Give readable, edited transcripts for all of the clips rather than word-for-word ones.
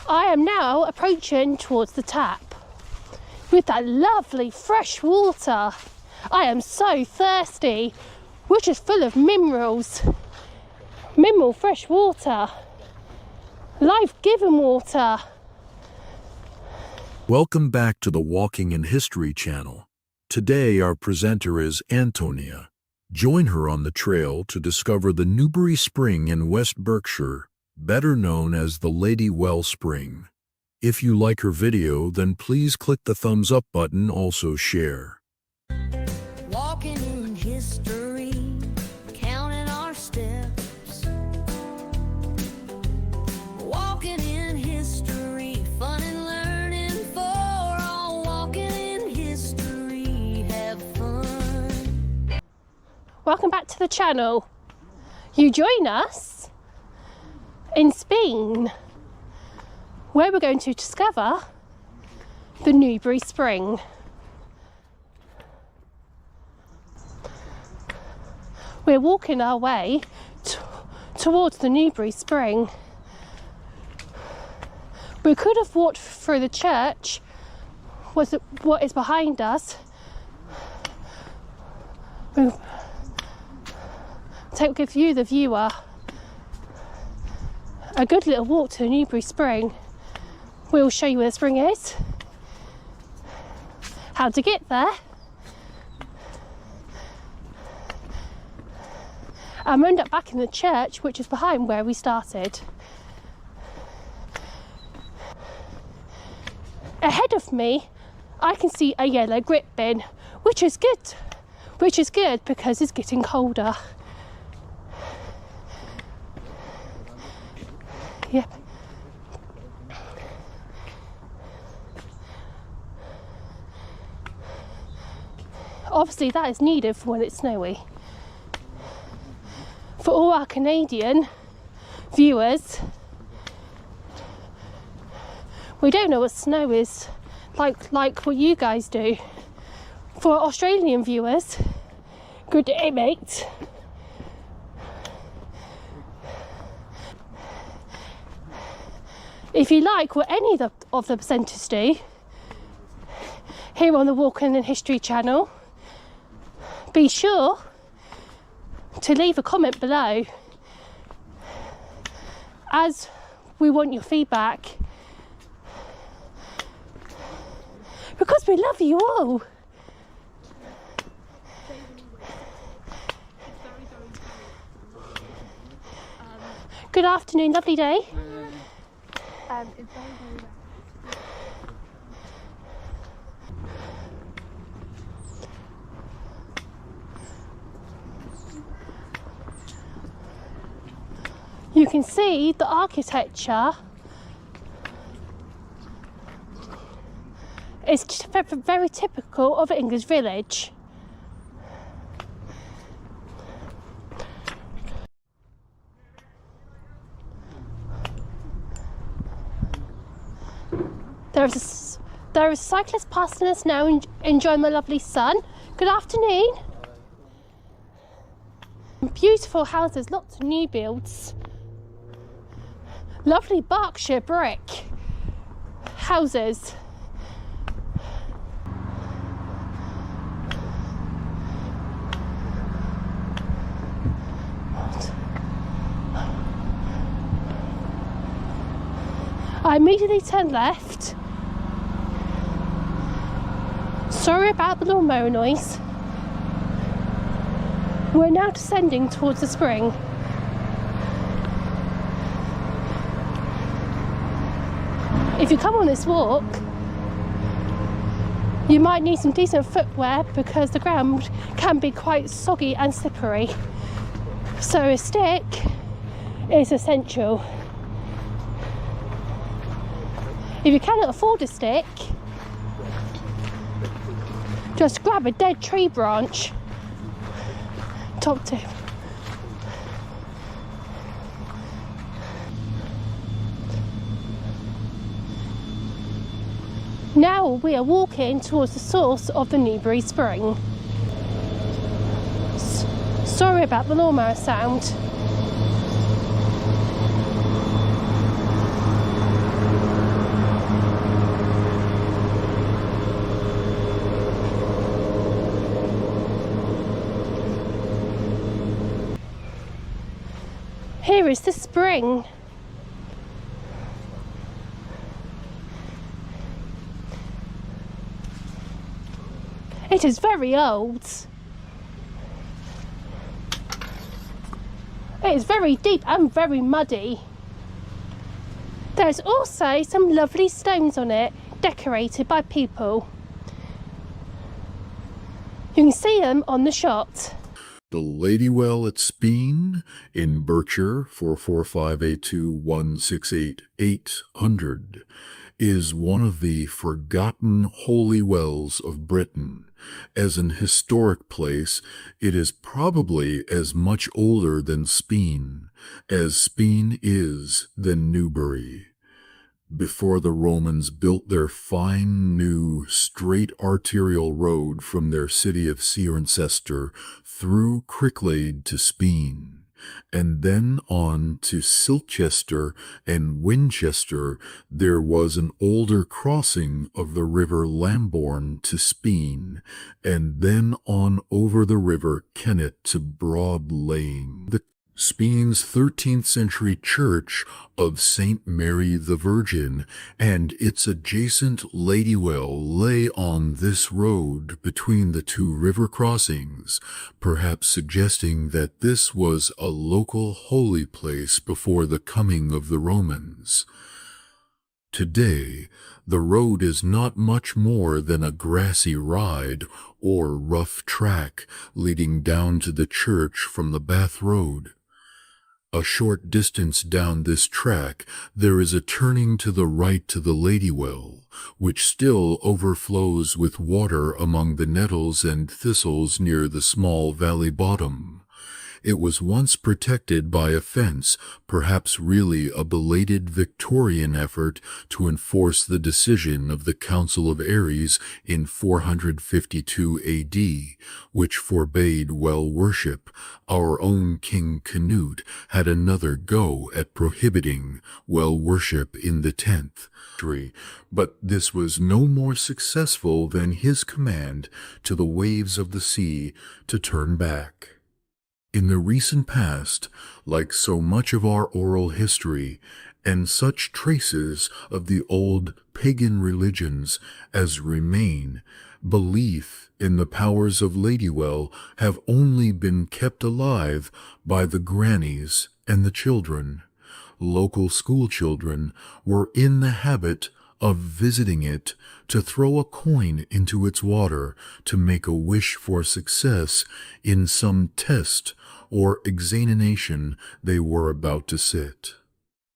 I am now approaching towards the tap with that lovely fresh water. I am so thirsty, which is full of minerals. Mineral fresh water, life-giving water. Welcome back to the Walking in History channel. Today our presenter is Antonia. Join her on the trail to discover the Newbury Spring in West Berkshire, better known as the Ladywell Spring. If you like her video, then please click the thumbs up button, also share. Walking in history, counting our steps. Walking in history, fun and learning for all. Walking in history, have fun. Welcome back to the channel. You join us in Spain, where we're going to discover the Newbury Spring. We're walking our way towards the Newbury Spring. We could have walked through the church, what is behind us. Give you, the viewer, a good little walk to the Newbury Spring. We'll show you where the spring is, how to get there, and we'll end up back in the church, which is behind where we started. Ahead of me, I can see a yellow grit bin, which is good because it's getting colder. Yep. Obviously that is needed for when it's snowy. For all our Canadian viewers, we don't know what snow is like what you guys do. For Australian viewers, good day, mate. If you like what any of the presenters do here on the Walking in History channel, be sure to leave a comment below, as we want your feedback, because we love you all. Good afternoon, lovely day. It's very, very You can see the architecture is very typical of an English village. There is a cyclist passing us now, enjoying the lovely sun. Good afternoon. Beautiful houses, lots of new builds. Lovely Berkshire brick houses. I immediately turned left. Sorry about the lawnmower noise. We're now descending towards the spring. If you come on this walk, you might need some decent footwear because the ground can be quite soggy and slippery. So a stick is essential. If you cannot afford a stick, just grab a dead tree branch, top tip. Now we are walking towards the source of the Newbury Spring. Sorry about the lawnmower sound. Here is the spring. It is very old. It is very deep and very muddy. There's also some lovely stones on it, decorated by people. You can see them on the shot. The Ladywell at Speen in Berkshire 44582168800 is one of the forgotten holy wells of Britain. As an historic place, it is probably as much older than Speen as Speen is than Newbury. Before the Romans built their fine new straight arterial road from their city of Cirencester through Cricklade to Speen, and then on to Silchester and Winchester, there was an older crossing of the river Lambourne to Speen, and then on over the river Kennet to Broad Lane. Speen's 13th century church of St. Mary the Virgin and its adjacent Ladywell lay on this road between the two river crossings, perhaps suggesting that this was a local holy place before the coming of the Romans. Today, the road is not much more than a grassy ride or rough track leading down to the church from the Bath Road. A short distance down this track, there is a turning to the right to the Ladywell, which still overflows with water among the nettles and thistles near the small valley bottom. It was once protected by a fence, perhaps really a belated Victorian effort to enforce the decision of the Council of Aries in 452 A.D., which forbade well worship. Our own King Canute had another go at prohibiting well worship in the 10th century, but this was no more successful than his command to the waves of the sea to turn back. In the recent past, like so much of our oral history, and such traces of the old pagan religions as remain, belief in the powers of Ladywell have only been kept alive by the grannies and the children. Local school children were in the habit of visiting it to throw a coin into its water to make a wish for success in some test or examination they were about to sit.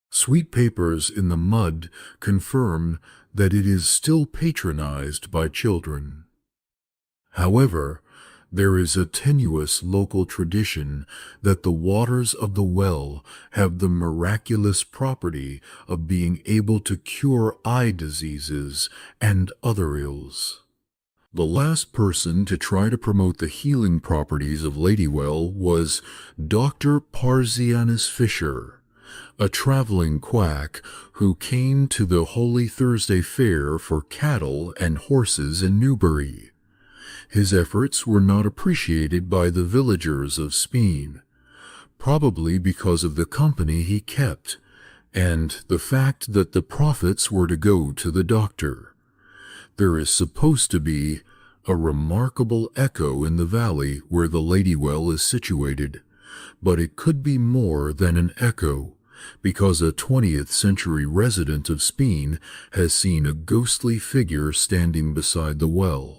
Sweet papers in the mud confirm that it is still patronized by children. However, there is a tenuous local tradition that the waters of the well have the miraculous property of being able to cure eye diseases and other ills. The last person to try to promote the healing properties of Ladywell was Dr. Parzianus Fisher, a traveling quack who came to the Holy Thursday Fair for cattle and horses in Newbury. His efforts were not appreciated by the villagers of Speen, probably because of the company he kept, and the fact that the profits were to go to the doctor. There is supposed to be a remarkable echo in the valley where the Ladywell is situated, but it could be more than an echo, because a 20th century resident of Speen has seen a ghostly figure standing beside the well.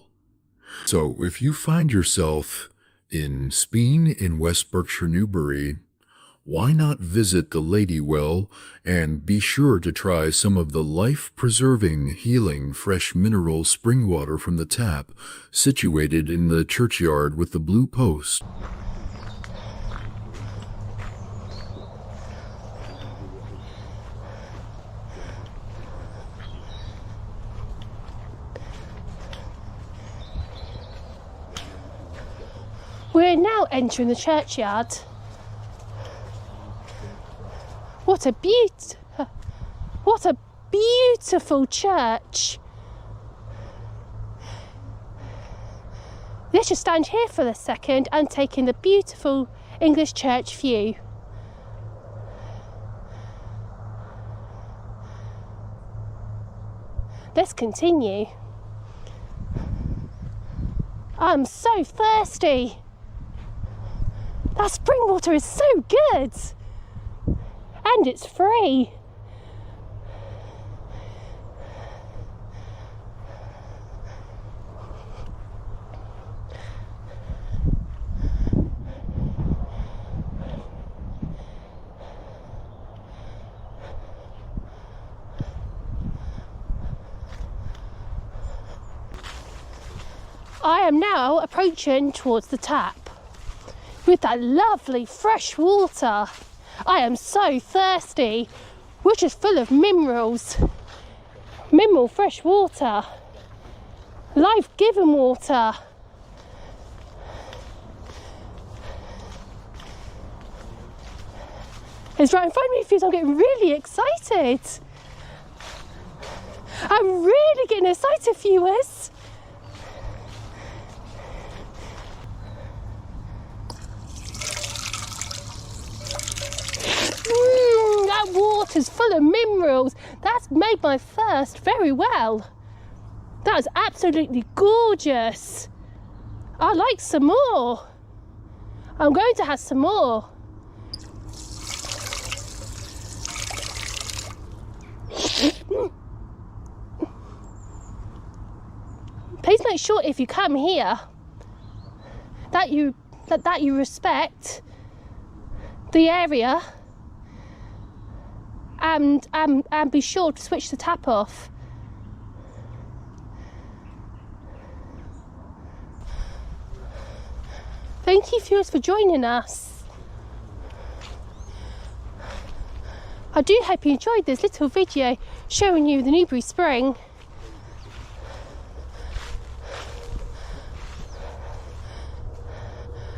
So if you find yourself in Speen in West Berkshire, Newbury, why not visit the Ladywell and be sure to try some of the life-preserving, healing, fresh mineral spring water from the tap situated in the churchyard with the blue post. We're now entering the churchyard. What a beautiful church. Let's just stand here for a second and take in the beautiful English church view. Let's continue. I'm so thirsty. That spring water is so good. And it's free. I am now approaching towards the tap with that lovely fresh water. I am so thirsty, which is full of minerals. Mineral fresh water, life-giving water. It's right in front of me, feels I'm getting really excited. I'm really getting excited, viewers. That water's full of minerals. That's made my thirst very well. That is absolutely gorgeous. I'd like some more. I'm going to have some more. Please make sure if you come here that you respect the area and be sure to switch the tap off. Thank you, viewers, for joining us. I do hope you enjoyed this little video showing you the Newbury Spring.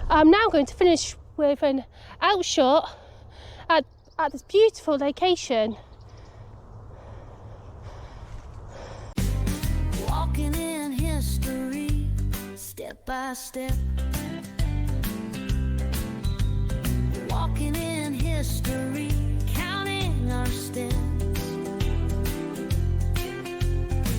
I'm now going to finish with an outshot at this beautiful location. Walking in history, step by step. Walking in history, counting our steps.